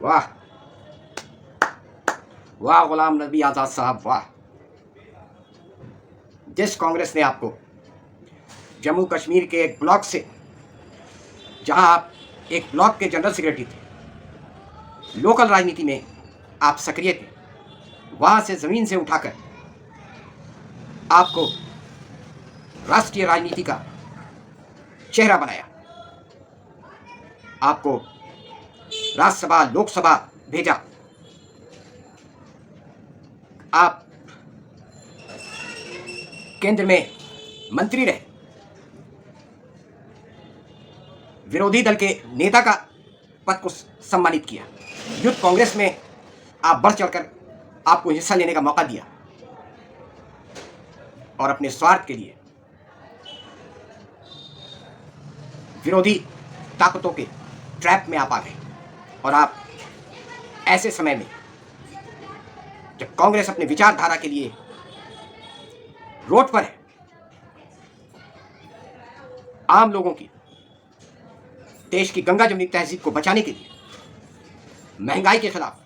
वाह वाह गुलाम नबी आज़ाद साहब, वाह। जिस कांग्रेस ने आपको जम्मू कश्मीर के एक ब्लॉक से, जहां आप एक ब्लॉक के जनरल सेक्रेटरी थे, लोकल राजनीति में आप सक्रिय थे, वहां से ज़मीन से उठाकर आपको राष्ट्रीय राजनीति का चेहरा बनाया, आपको राज्यसभा लोकसभा भेजा, आप केंद्र में मंत्री रहे, विरोधी दल के नेता का पद को सम्मानित किया, यूथ कांग्रेस में आप बढ़ चढ़कर आपको हिस्सा लेने का मौका दिया, और अपने स्वार्थ के लिए विरोधी ताकतों के ट्रैप में आप आ गए। और आप ऐसे समय में जब कांग्रेस अपने विचारधारा के लिए रोड पर है, आम लोगों की, देश की गंगा जमुनी तहजीब को बचाने के लिए, महंगाई के खिलाफ,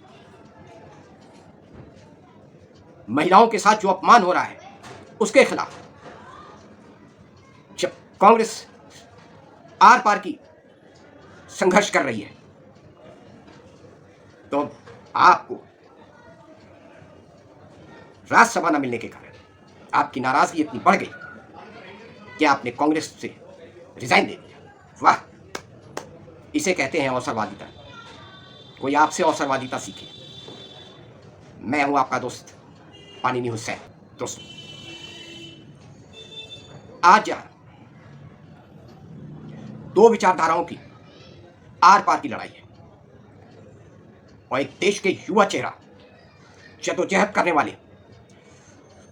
महिलाओं के साथ जो अपमान हो रहा है उसके खिलाफ, जब कांग्रेस आर पार की संघर्ष कर रही है, तो आपको राज्यसभा न मिलने के कारण आपकी नाराजगी इतनी बढ़ गई कि आपने कांग्रेस से रिजाइन दे दिया। वाह, इसे कहते हैं अवसरवादिता। कोई आपसे अवसरवादिता सीखे। मैं हूं आपका दोस्त पानीनी हुसैन। दोस्तों, आज जहां दो विचारधाराओं की आर पार की लड़ाई है और एक देश के युवा चेहरा, जद्दोजहद करने वाले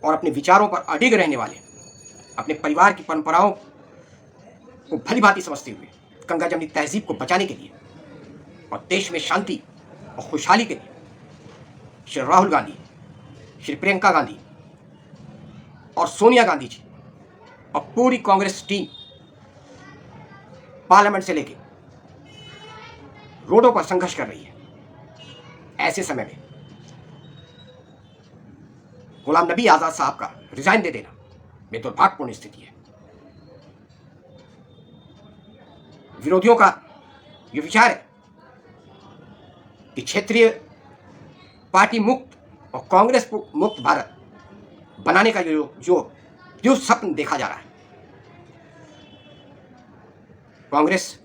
और अपने विचारों पर अडिग रहने वाले, अपने परिवार की परंपराओं को भली भांति समझते हुए गंगा जमुनी तहजीब को बचाने के लिए और देश में शांति और खुशहाली के लिए श्री राहुल गांधी, श्री प्रियंका गांधी और सोनिया गांधी जी और पूरी कांग्रेस टीम पार्लियामेंट से लेकर रोडों पर संघर्ष कर रही है। ऐसे समय में गुलाम नबी आजाद साहब का रिजाइन दे देना में दुर्भाग्यपूर्ण स्थिति है। विरोधियों का यह विचार है कि क्षेत्रीय पार्टी मुक्त और कांग्रेस मुक्त भारत बनाने का जो स्वप्न देखा जा रहा है। कांग्रेस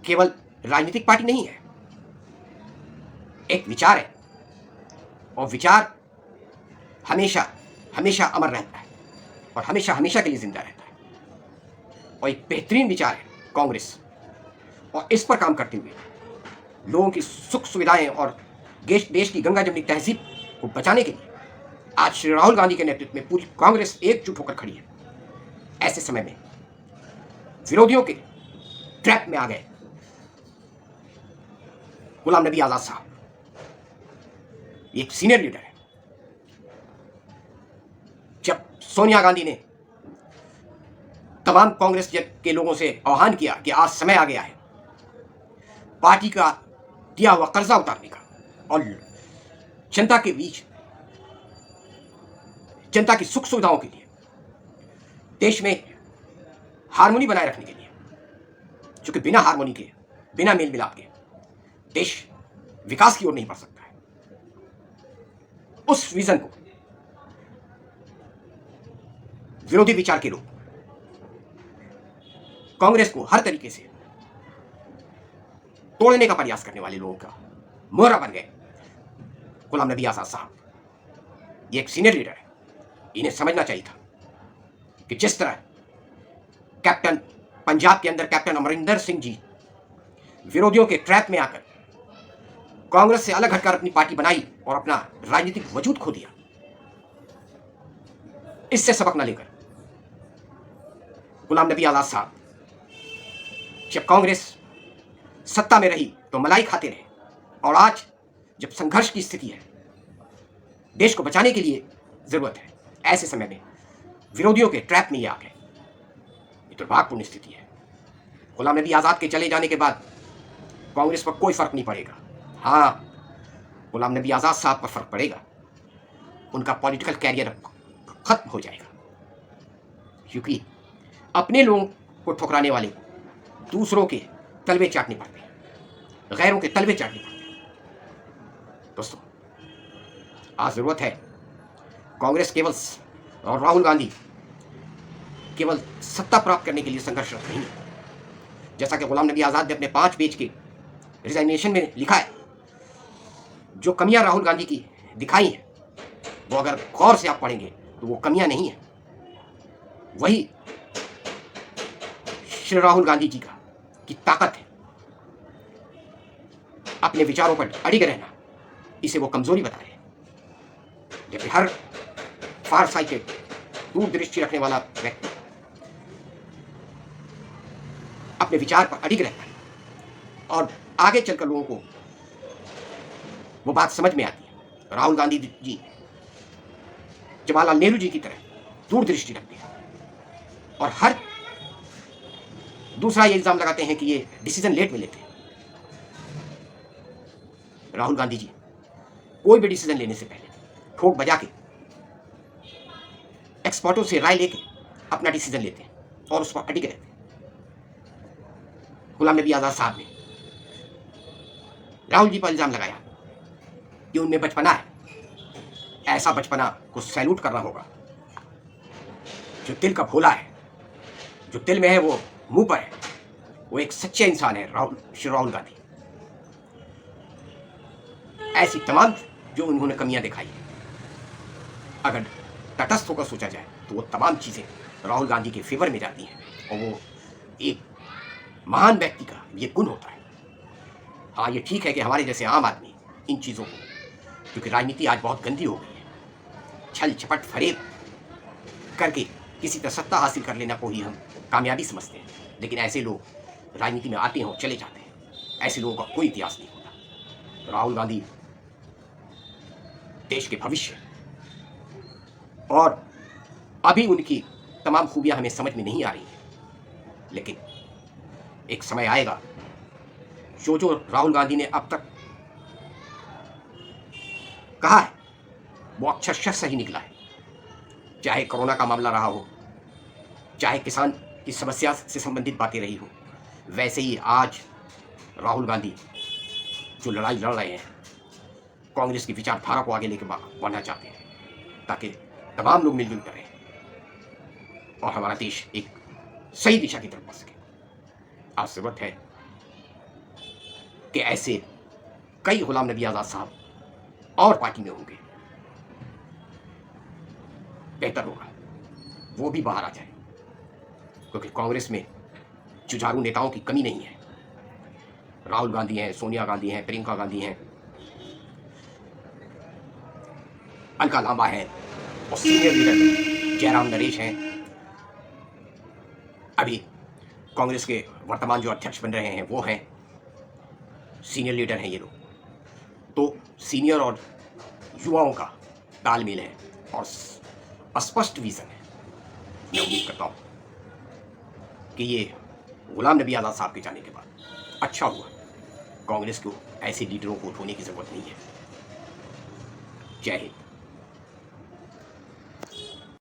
केवल राजनीतिक पार्टी नहीं है, एक विचार है, और विचार हमेशा हमेशा अमर रहता है और हमेशा हमेशा के लिए जिंदा रहता है। और एक बेहतरीन विचार है कांग्रेस, और इस पर काम करते हुए लोगों की सुख सुविधाएं और देश की गंगा जमुनी तहजीब को बचाने के लिए आज श्री राहुल गांधी के नेतृत्व में पूरी कांग्रेस एकजुट होकर खड़ी है। ऐसे समय में विरोधियों के ट्रैप में आ गए गुलाम नबी आजाद साहब। एक सीनियर लीडर है। जब सोनिया गांधी ने तमाम कांग्रेस के लोगों से आह्वान किया कि आज समय आ गया है पार्टी का दिया हुआ कर्जा उतारने का और जनता के बीच जनता की सुख सुविधाओं के लिए, देश में हार्मोनी बनाए रखने के लिए, क्योंकि बिना हार्मोनी के, बिना मेल मिलाप के देश विकास की ओर नहीं बढ़ सकता है। उस विजन को विरोधी विचार के लोग कांग्रेस को हर तरीके से तोड़ने का प्रयास करने वाले लोगों का मोहरा बन गए गुलाम नबी आजाद साहब। ये एक सीनियर लीडर है, इन्हें समझना चाहिए था कि जिस तरह कैप्टन पंजाब के अंदर कैप्टन अमरिंदर सिंह जी विरोधियों के ट्रैप में आकर कांग्रेस से अलग हटकर अपनी पार्टी बनाई और अपना राजनीतिक वजूद खो दिया, इससे सबक न लेकर गुलाम नबी आजाद साहब जब कांग्रेस सत्ता में रही तो मलाई खाते रहे, और आज जब संघर्ष की स्थिति है, देश को बचाने के लिए जरूरत है, ऐसे समय में विरोधियों के ट्रैप में ये आ गए। ये दुर्भाग्यपूर्ण स्थिति है। गुलाम नबी आजाद के चले जाने के बाद कांग्रेस पर कोई फर्क नहीं पड़ेगा। हाँ, गुलाम नबी आज़ाद साहब पर फर्क पड़ेगा, उनका पॉलिटिकल कैरियर खत्म हो जाएगा, क्योंकि अपने लोगों को ठुकराने वाले को दूसरों के तलवे चाटने पड़ते हैं, गैरों के तलवे चाटने पड़ते हैं। दोस्तों, आज जरूरत है कांग्रेस केवल और राहुल गांधी केवल सत्ता प्राप्त करने के लिए संघर्षरत नहीं है। जैसा कि गुलाम नबी आज़ाद ने अपने 5 पेज के रिजाइनेशन में लिखा है, जो कमियां राहुल गांधी की दिखाई हैं, वो अगर गौर से आप पढ़ेंगे तो वो कमियां नहीं है, वही श्री राहुल गांधी जी की ताकत है। अपने विचारों पर अड़िग रहना, इसे वो कमजोरी बता रहे हैं। जबकि हर फार साइटेड, दूरदृष्टि रखने वाला व्यक्ति अपने विचार पर अड़िग रहता है और आगे चलकर लोगों को वो बात समझ में आती है। राहुल गांधी जी जवाहरलाल नेहरू जी की तरह दूरदृष्टि रखते हैं और हर दूसरा ये इल्जाम लगाते हैं कि ये डिसीजन लेट में लेते हैं। राहुल गांधी जी कोई भी डिसीजन लेने से पहले ठोक बजा के एक्सपर्टों से राय लेके अपना डिसीजन लेते हैं और उस पर अड़िग रहते हैं। गुलाम नबी आज़ाद साहब ने राहुल जी पर इल्जाम लगाया कि उनमें बचपना है। ऐसा बचपना को सैल्यूट करना होगा। जो दिल का भोला है, जो दिल में है वो मुंह पर है, वो एक सच्चे इंसान है श्री राहुल गांधी। ऐसी तमाम जो उन्होंने कमियां दिखाई है, अगर तटस्थ होकर सोचा जाए तो वो तमाम चीजें राहुल गांधी के फेवर में जाती हैं और वो एक महान व्यक्ति का ये गुण होता है। हाँ, ये ठीक है कि हमारे जैसे आम आदमी इन चीज़ों को, क्योंकि राजनीति आज बहुत गंदी हो गई है, छल छपट फरेब करके किसी तरह सत्ता हासिल कर लेना को ही हम कामयाबी समझते हैं। लेकिन ऐसे लोग राजनीति में आते हैं और चले जाते हैं। ऐसे लोगों का कोई इतिहास नहीं होता। राहुल गांधी देश के भविष्य, और अभी उनकी तमाम खूबियां हमें समझ में नहीं आ रही हैं, लेकिन एक समय आएगा जो राहुल गांधी ने अब तक कहा है वो अक्षरशः सही निकला है। चाहे कोरोना का मामला रहा हो, चाहे किसान की समस्या से संबंधित बातें रही हो, वैसे ही आज राहुल गांधी जो लड़ाई लड़ रहे हैं, कांग्रेस की विचारधारा को आगे लेकर बढ़ना चाहते हैं ताकि तमाम लोग मिलजुल कर रहें और हमारा देश एक सही दिशा की तरफ बढ़ सके। आज जरूरत है कि ऐसे कई गुलाम नबी आज़ाद साहब और पार्टी में होंगे, बेहतर होगा वो भी बाहर आ जाए, क्योंकि कांग्रेस में जुझारू नेताओं की कमी नहीं है। राहुल गांधी हैं, सोनिया गांधी हैं, प्रियंका गांधी हैं, अलका लांबा है और सीनियर लीडर जयराम नरेश हैं। अभी कांग्रेस के वर्तमान जो अध्यक्ष बन रहे हैं वो हैं, सीनियर लीडर हैं ये लोग। तो सीनियर और युवाओं का तालमेल है और स्पष्ट विजन है। मैं उम्मीद करता हूँ कि ये गुलाम नबी आज़ाद साहब के जाने के बाद अच्छा हुआ। कांग्रेस को ऐसे लीडरों को उठोने की जरूरत नहीं है। जय हिंद।